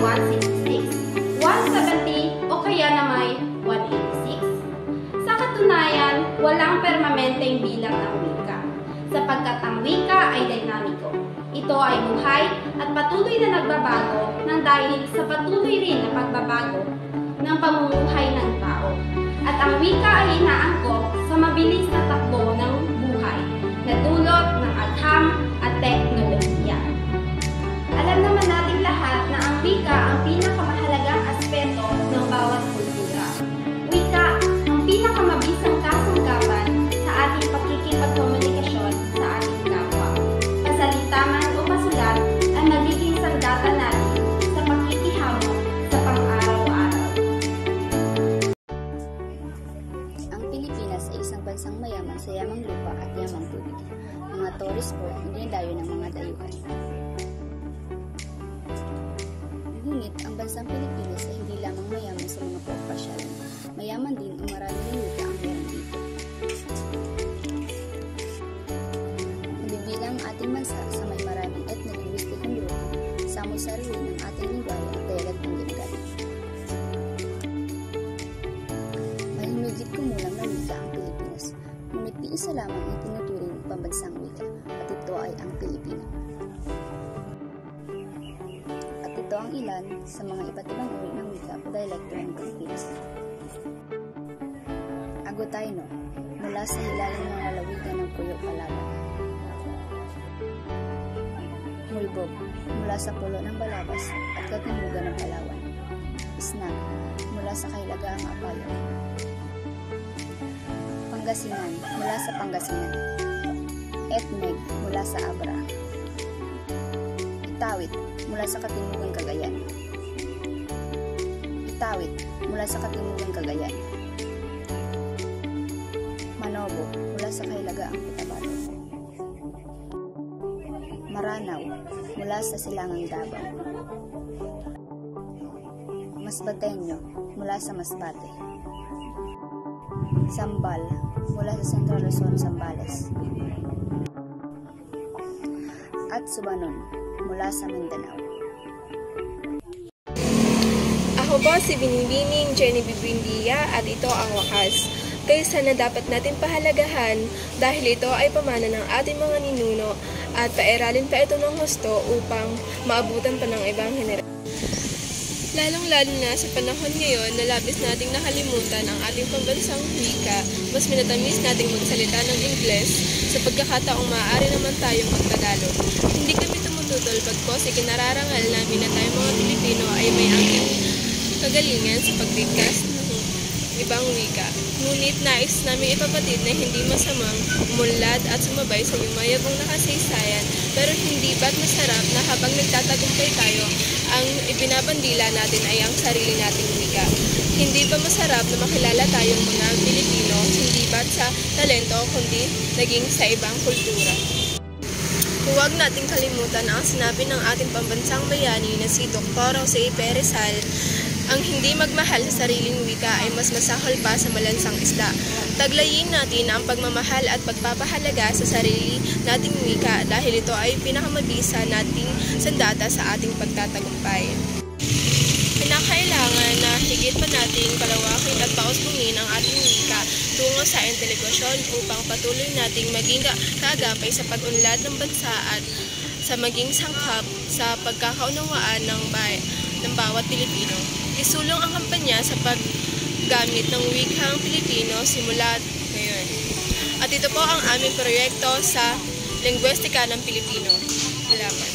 166, 170 o kaya na may 186. Sa katunayan, walang permanenteng bilang ng wika, sapagkat ang wika ay dinamiko. Ito ay buhay at patuloy na nagbabago nang dahil sa patuloy rin na pagbabago ng pamumuhay ng tao. At ang wika ay inaangkop sa mabilis na takbo ng buhay na dulot ng agham at teknolohiya. Alam naman nating lahat na ang wika ang pinakamahalagang aspeto ng bawat kultura. Wika ang pinakamabisang kasangkapan sa ating pakikipagkomunikasyon sa ating kapwa. Pasalita man o pasulat ay magiging sandata natin sa pakikihamon sa pang-araw-araw. Ang Pilipinas ay isang bansang mayaman sa yamang lupa at yamang tubig. Mga tourist spot, hindi dayo ng mga dayuhan. Ngunit ang bansang Pilipinas ay hindi lamang mayaman sa mga pagpasyalan. Mayaman din ang maraming lupa ang meron dito. Nabibilang ang ating bansa sa may maraming ethno-linguistikong grupo, samo-sarili ng ating lingwahe at dayagat ng gitgat. May humigit kumulang na wika ang Pilipinas, ngunit di isa lamang ang tinuturing ng pambansang wika, at ito ay ang Pilipino. At ito ang ilan sa mga iba't ibang uri ng wika o dialekto ng Pilipinas. Agutayno, mula sa hilalang mga lalawigan ng Puyo, Palawan. Mulbog, mula sa pulo ng Balabas at katimugan ng Palawan. Isnag, mula sa kailagaang Apayo. Pangasinan, mula sa Pangasinan. Etneg, mula sa Abra. Itawit, mula sa katimugang Cagayan. Itawit, mula sa katimugang Cagayan. Manobo, mula sa kailagaang Cotabato. Maranaw, mula sa silangang Davao. Masbateño, mula sa Masbate. Sambal, mula sa Central Luzon, Zambales. At Subanon, mula sa Mindanao. Ako po si Binibining Jenny Bibindia at ito ang wakas. Kaysa na dapat natin pahalagahan dahil ito ay pamana ng ating mga ninuno at pairalin pa ito ng husto upang maabutan pa ng ibang henerasyon. Lalong-lalo na sa panahon ngayon na labis nating nakalimutan ang ating pambansang wika, mas minatamis nating magsalita ng Ingles sa pagkakataong maaari naman tayong magtagalog. Hindi kami tumututol bagkos ikinararangal namin na tayong mga Pilipino ay may aking kagalingan sa pagbigkas ng ibang wika. Ngunit nais namin ipapatid na hindi masamang umunlad at sumabay sa yumayabong nakasaysayan, pero hindi ba't masarap na habang nagtatagumpay tayo, ang ibinabandila natin ay ang sarili nating wika. Hindi ba masarap na makilala tayong mga Pilipino, hindi ba't sa talento kundi naging sa ibang kultura? Huwag nating kalimutan ang sinabi ng ating pambansang bayani na si Dr. Jose P. Rizal, ang hindi magmahal sa sariling wika ay mas masahol pa sa malansang isda. Taglayin natin ang pagmamahal at pagpapahalaga sa sarili nating wika dahil ito ay pinakamabisa nating sandata sa ating pagtatagumpay. Kinakailangan na higit pa nating palawakin at pausbungin ang ating wika tungo sa intelektusyon upang patuloy nating maging kaagapay sa pag-unlad ng bansa at sa maging sangkap sa pagkakaunawaan ng bawat Pilipino. Isulong ang kampanya sa paggamit ng wikang Pilipino simula ngayon. At ito po ang aming proyekto sa lingwistika ng Pilipino. Salamat.